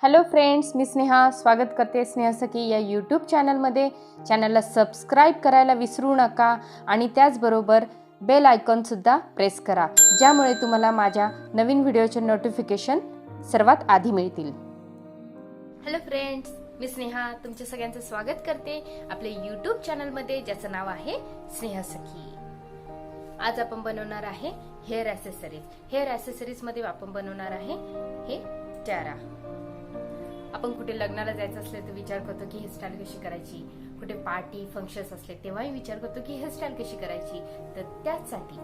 Hello friends, मी स्नेहा स्वागत करते स्नेहा सखी या यूट्यूब चॅनलमध्ये. चॅनलला सबस्क्राईब करायला विसरू नका आणि त्याचबरोबर बेल आयकॉनसुद्धा प्रेस करा, ज्यामुळे तुम्हाला माझ्या नवीन व्हिडिओचे नोटिफिकेशन सर्वात आधी मिळतील. हॅलो फ्रेंड्स, मी स्नेहा तुमच्या सगळ्यांचं स्वागत करते आपल्या यूट्यूब चॅनलमध्ये, ज्याचं नाव आहे स्नेहा सखी. आज आपण बनवणार आहे हेअर ॲसेसरीज. हेअर ॲसेसरीजमध्ये आपण बनवणार आहे हे टारा. आपण कुठे लग्नाला जायचं असले तर विचार करतो की हेअरस्टाईल कशी करायची, कुठे पार्टी फंक्शन्स असले तेव्हाही विचार करतो की हेअरस्टाईल कशी करायची. तर त्याचसाठी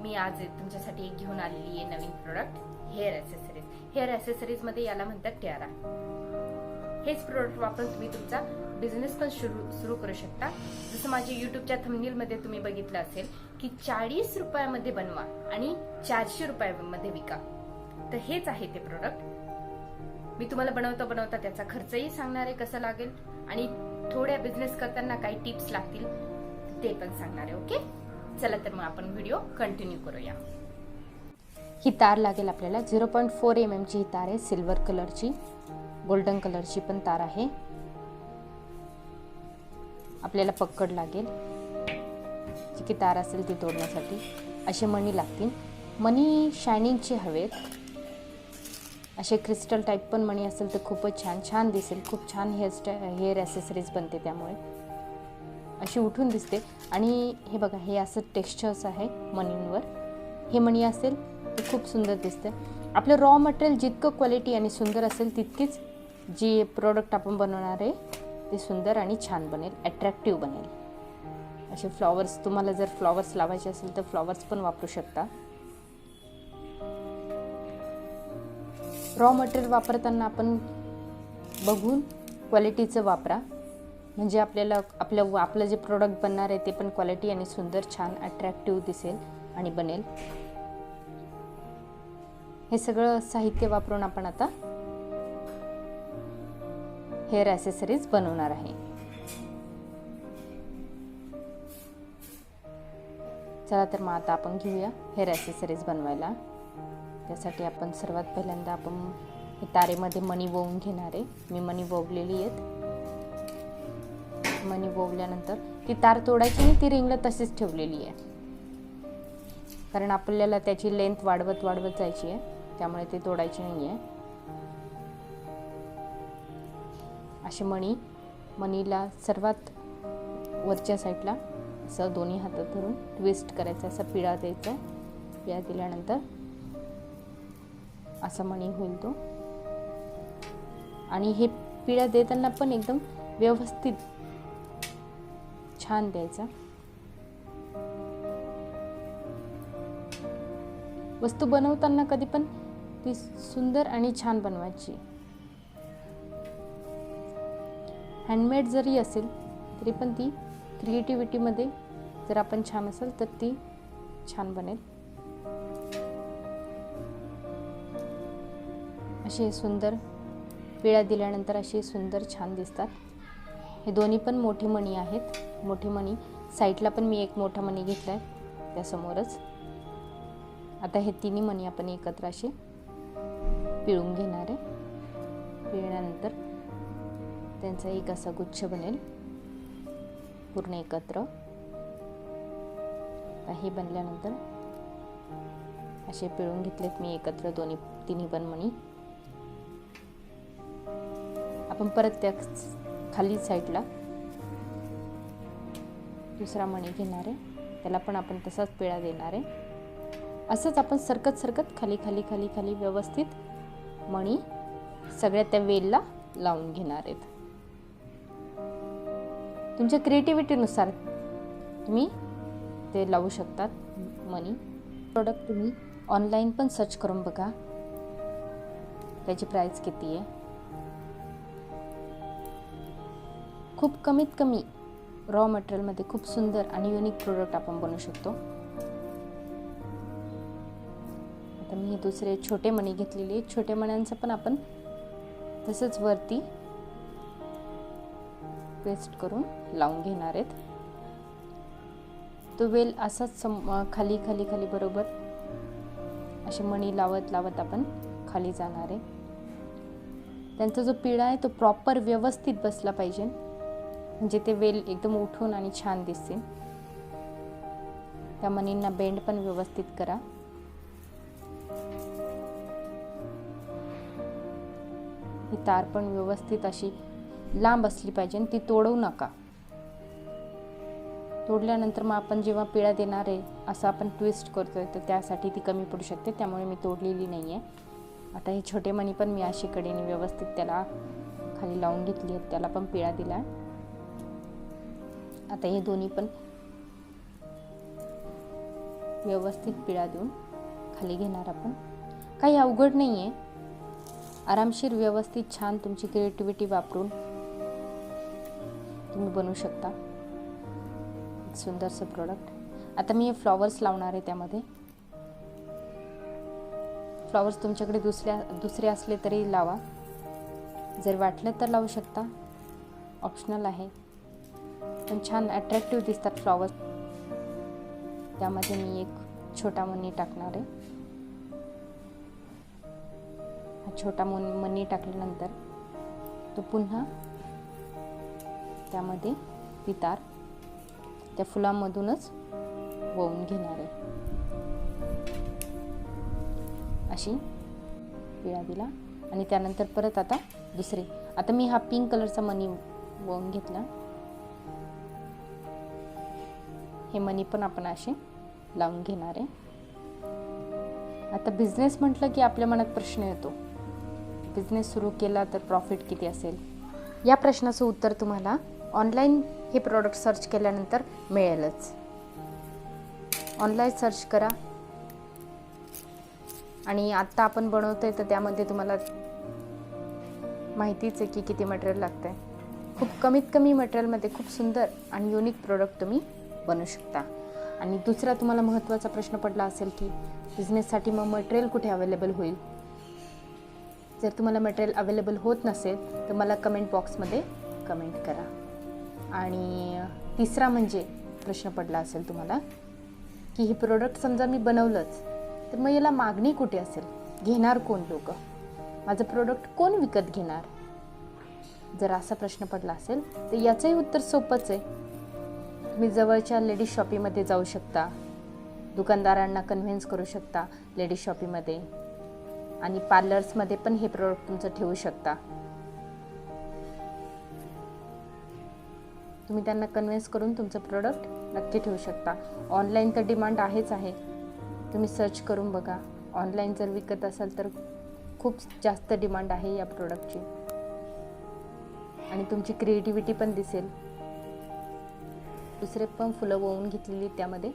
मी आज तुमच्यासाठी एक घेऊन आलेली आहे नवीन product, hair accessories. Hair accessories मध्ये याला म्हणतात टारा. हेच प्रोडक्ट वापरून तुम्ही तुमचा बिझनेस पण सुरू करू शकता. जसं माझ्या युट्यूबच्या थंबनेल मध्ये तुम्ही बघितलं असेल की 40 रुपयामध्ये बनवा आणि 400 रुपयामध्ये विका. तर हेच आहे ते प्रोडक्ट. मी तुम्हाला बनवता त्याचा खर्चही सांगणार आहे कसं लागेल, आणि थोड्या बिझनेस करताना काही टिप्स लागतील ते पण सांगणार आहे. ओके, चला तर मग आपण व्हिडिओ कंटिन्यू करूया. ही तार लागेल आपल्याला 0.4 mm ची ही तार आहे. सिल्वर कलरची, गोल्डन कलरची पण तार आहे. आपल्याला पक्कड लागेल, जी की तार असेल ती तोडण्यासाठी. असे मणी लागतील. मणी शायनिंगचे हवेत. असे क्रिस्टल टाईप पण मणी असेल तर खूपच छान दिसेल. खूप छान हेअर ॲसेसरीज बनते, त्यामुळे अशी उठून दिसते. आणि हे बघा, हे असं टेक्स्चर्स आहे मणींवर. हे मणी असेल ते खूप सुंदर दिसते. आपलं रॉ मटेरियल जितकं क्वालिटी आणि सुंदर असेल तितकीच जी प्रोडक्ट आपण बनवणार आहे ते सुंदर आणि छान बनेल, अट्रॅक्टिव्ह बनेल. असे फ्लॉवर्स, तुम्हाला जर फ्लॉवर्स लावायचे असेल तर फ्लॉवर्स पण वापरू शकता. रॉ मटेरियल वापरताना आपण बघून क्वालिटीचं वापरा, म्हणजे आपल्याला आपलं जे प्रोडक्ट बनणार आहे ते पण क्वालिटी आणि सुंदर, छान, अट्रॅक्टिव्ह दिसेल आणि बनेल. हे सगळं साहित्य वापरून आपण आता हेअर ॲसेसरीज बनवणार आहे. चला तर मग आता आपण घेऊया हेअर ॲसेसरीज बनवायला. त्यासाठी आपण सर्वात पहिल्यांदा आपण हे तारेमध्ये मणी वोवून घेणार आहे. मी मणी वोवलेली आहेत. मणी वोवल्यानंतर ती तार तोडायची नाही, ती रिंगला तशीच ठेवलेली आहे, कारण आपल्याला त्याची लेंथ वाढवत जायची आहे, त्यामुळे ती तोडायची नाही आहे. असे मणीला सर्वात वरच्या साईडला असं दोन्ही हातात धरून ट्विस्ट करायचं, असा पिळा द्यायचा. पिळा दिल्यानंतर असा मणी होईल तो. आणि हे पिळा देताना पण एकदम व्यवस्थित छान द्यायचा. वस्तू बनवताना कधी पण ती सुंदर आणि छान बनवायची. हँडमेड जरी असेल तरी पण ती क्रिएटिव्हिटीमध्ये जर आपण छान असेल तर ती छान बनेल. असे सुंदर पिळा दिल्यानंतर असे सुंदर छान दिसतात. हे दोन्ही पण मोठे मणी आहेत. मोठे मणी साईडला पण मी एक मोठा मणी घेतला आहे त्यासमोरच. आता हे तिन्ही मणी आपण एकत्र असे पिळून घेणार आहे. पिळल्यानंतर त्यांचा एक असा गुच्छ बनेल पूर्ण एकत्र. हे बनल्यानंतर असे पिळून घेतलेत मी एकत्र तिन्ही पण मणी. आपण परत त्या खाली साईडला दुसरा मणी घेणार आहे, त्याला पण आपण तसाच पिळा देणार आहे. असंच आपण सरकत खाली व्यवस्थित मणी सगळ्या त्या वेलला लावून घेणार आहेत. तुमच्या क्रिएटिव्हिटीनुसार तुम्ही ते लावू शकतात मनी. प्रोडक्ट तुम्ही ऑनलाईन पण सर्च करून बघा त्याची प्राइस किती आहे. खूप कमीत कमी रॉ मटेरियलमध्ये खूप सुंदर आणि युनिक प्रोडक्ट आपण बनवू शकतो. आता मी दुसरे छोटे मणी घेतलेले आहेत. छोट्या मण्यांचं पण आपण तसंच वरती पेस्ट करून लावून घेणार आहेत. तो वेल असाच खाली बरोबर असे मणी लावत आपण खाली जाणार आहे. त्यांचा जो पिळा आहे तो प्रॉपर व्यवस्थित बसला पाहिजे, म्हणजे ते वेल एकदम उठून आणि छान दिसतील. त्या मणींना बेंड पण व्यवस्थित करा. ही तार पण व्यवस्थित अशी लांब असली पाहिजे, ती तोडवू नका. तोडल्यानंतर मग आपण जेव्हा पिळा देणार आहे असं आपण ट्विस्ट करतोय तर त्यासाठी ती कमी पडू शकते, त्यामुळे मी तोडलेली नाही आहे. आता हे छोटे मणी पण मी अशी कडेने व्यवस्थित त्याला खाली लावून घेतली आहेत, त्याला पण पिळा दिला. आता हे दोन्ही पण व्यवस्थित पिळा देऊन खाली घेणार आपण. काही अवघड नाही आहे, आरामशीर व्यवस्थित छान तुमची क्रिएटिव्हिटी वापरून तुम्ही बनवू शकता एक सुंदरसं प्रोडक्ट. आता मी हे फ्लॉवर्स लावणार आहे. त्यामध्ये फ्लॉवर्स तुमच्याकडे दुसरे असले तरी लावा, जर वाटलं तर लावू शकता, ऑप्शनल आहे, पण छान अट्रॅक्टिव्ह दिसतात फ्लॉवर्स. त्यामध्ये मी एक छोटा मणी टाकणार आहे. हा छोटा मणी टाकल्यानंतर तो पुन्हा त्यामध्ये ती तार त्या फुलांमधूनच वळून घेणार आहे. अशी पिळा दिला आणि त्यानंतर परत आता दुसरे. आता मी हा पिंक कलरचा मणी वळून घेतला. हे मणी पण आपण असे लावून घेणार आहे. आता बिझनेस म्हटलं की आपल्या मनात प्रश्न येतो, बिझनेस सुरू केला तर प्रॉफिट किती असेल? या प्रश्नाचं उत्तर तुम्हाला ऑनलाईन हे प्रोडक्ट सर्च केल्यानंतर मिळेलच. ऑनलाईन सर्च करा आणि आत्ता आपण बनवतोय तर त्यामध्ये तुम्हाला माहितीच आहे की किती मटेरियल लागतं आहे. खूप कमीत कमी मटेरियलमध्ये खूप सुंदर आणि युनिक प्रोडक्ट तुम्ही बनवू शकता. आणि दुसरा तुम्हाला महत्त्वाचा प्रश्न पडला असेल की बिझनेससाठी मग मटेरियल कुठे अवेलेबल होईल? जर तुम्हाला मटेरियल अवेलेबल होत नसेल तर मला कमेंट बॉक्समध्ये कमेंट करा. आणि तिसरा म्हणजे प्रश्न पडला असेल तुम्हाला की हे प्रोडक्ट समजा मी बनवलंच तर मग याला मागणी कुठे असेल, घेणार कोण लोक, माझं प्रोडक्ट कोण विकत घेणार? जर असा प्रश्न पडला असेल तर याचंही उत्तर सोपंच आहे. तुम्ही जवळच्या लेडीज शॉपीमध्ये जाऊ शकता, दुकानदारांना कन्व्हिन्स करू शकता लेडीज शॉपीमध्ये, आणि पार्लर्समध्ये पण हे प्रोडक्ट तुमचं ठेवू शकता. तुम्ही त्यांना कन्व्हिन्स करून तुमचं प्रोडक्ट नक्की ठेवू शकता. ऑनलाईन तर डिमांड आहेच आहे, तुम्ही सर्च करून बघा. ऑनलाईन जर विकत असाल तर खूप जास्त डिमांड आहे या प्रोडक्टची आणि तुमची क्रिएटिव्हिटी पण दिसेल. दुसरे पण फुलं वळून घेतलेली, त्यामध्ये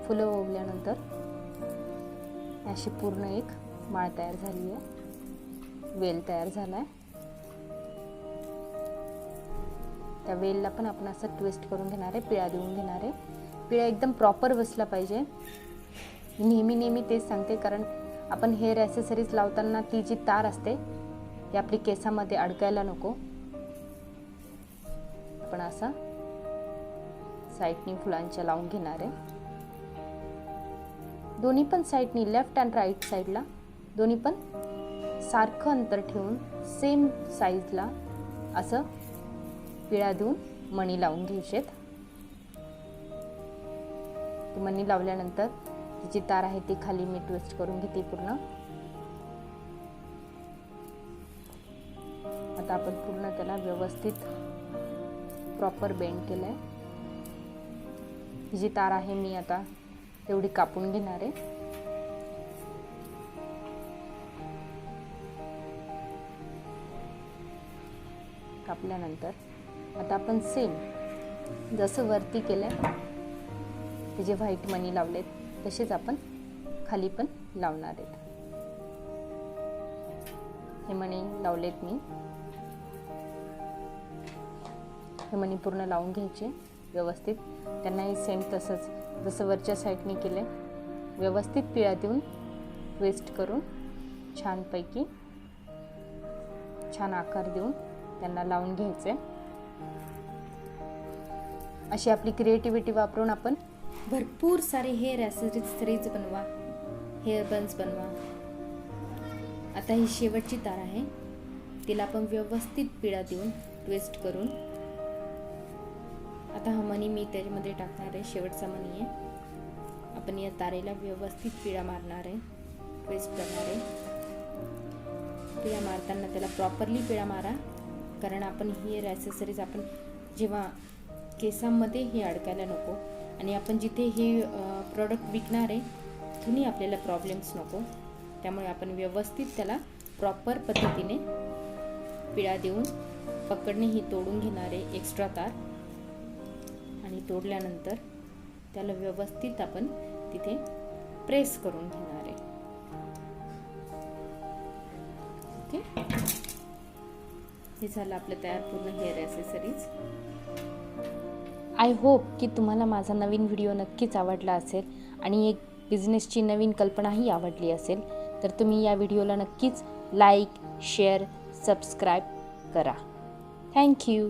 फुलं वळल्यानंतर अशी पूर्ण एक माळ तयार झाली आहे, वेल तयार झाला आहे. त्या वेलला पण आपण असं ट्विस्ट करून घेणार आहे, पिळा देऊन घेणार आहे. पिळा एकदम प्रॉपर बसला पाहिजे. नेहमी तेच सांगते, कारण आपण हेअर ॲसेसरीज लावताना ती जी तार असते ती आपली केसामध्ये अडकायला नको. आपण असा साईडनी फुलांच्या लावून घेणार आहे. दोन्ही पण साईडनी, लेफ्ट अँड राईट साईडला दोन्ही पण सारखं अंतर ठेवून सेम साईजला असं पिळा देऊन मणी लावून घ्यायचेत. ती मणी लावल्यानंतर तिची तार आहे ती खाली मी ट्विस्ट करून घेते पूर्ण. आता आपण पूर्ण त्याला व्यवस्थित प्रॉपर बेंड केलंय. ही जी तार आहे मी आता तेवढी कापून घेणार आहे. कापल्यानंतर आता आपण सेम जसं वरती केलंय ते जे व्हाईट मणी लावलेत तसेच आपण खाली पण लावणार आहेत. हे मणी लावलेत मी. हे मणी पूर्ण लावून घ्यायचे व्यवस्थित. त्यांनाही सेम तसंच जसं वरच्या साईडने केले व्यवस्थित पिळा देऊन ट्विस्ट करून छानपैकी छान आकार देऊन त्यांना लावून घ्यायचे. अशी आपली क्रिएटिव्हिटी वापरून आपण भरपूर सारे हेअर ॲसेसरीज बनवा, हेअर बन्स बनवा आता ही शेवटची तार आहे, तिला आपण व्यवस्थित पिळा देऊन ट्विस्ट करून, आता हा मणी मी त्याच्यामध्ये टाकणार आहे, शेवटचा मणी आहे. आपण या तारेला व्यवस्थित पिळा मारणार आहे, ट्विस्ट करणार आहे. पिळा मारताना त्याला प्रॉपरली पिळा मारा, कारण आपण हेअर ॲक्सेसरीज आपण जेव्हा केसांमध्ये हे अडकायला नको, आणि आपण जिथे हे प्रोडक्ट विकणार आहे तिथूनही आपल्याला प्रॉब्लेम्स नको. त्यामुळे आपण व्यवस्थित त्याला प्रॉपर पद्धतीने पिळा देऊन पकडणे ही तोडून घेणार आहे एक्स्ट्रा तार, आणि तोडल्यानंतर त्याला व्यवस्थित आपण तिथे प्रेस करून घेणार आहे. ओके, हे झालं आपलं तयार पूर्ण हेअर ॲक्सेसरीज. आय होप की तुम्हाला माझा नवीन व्हिडिओ नक्कीच आवडला असेल आणि एक बिझनेसची नवीन कल्पनाही आवडली असेल. तर तुम्ही या व्हिडिओला नक्कीच लाईक, शेअर, सबस्क्राईब करा. थँक्यू.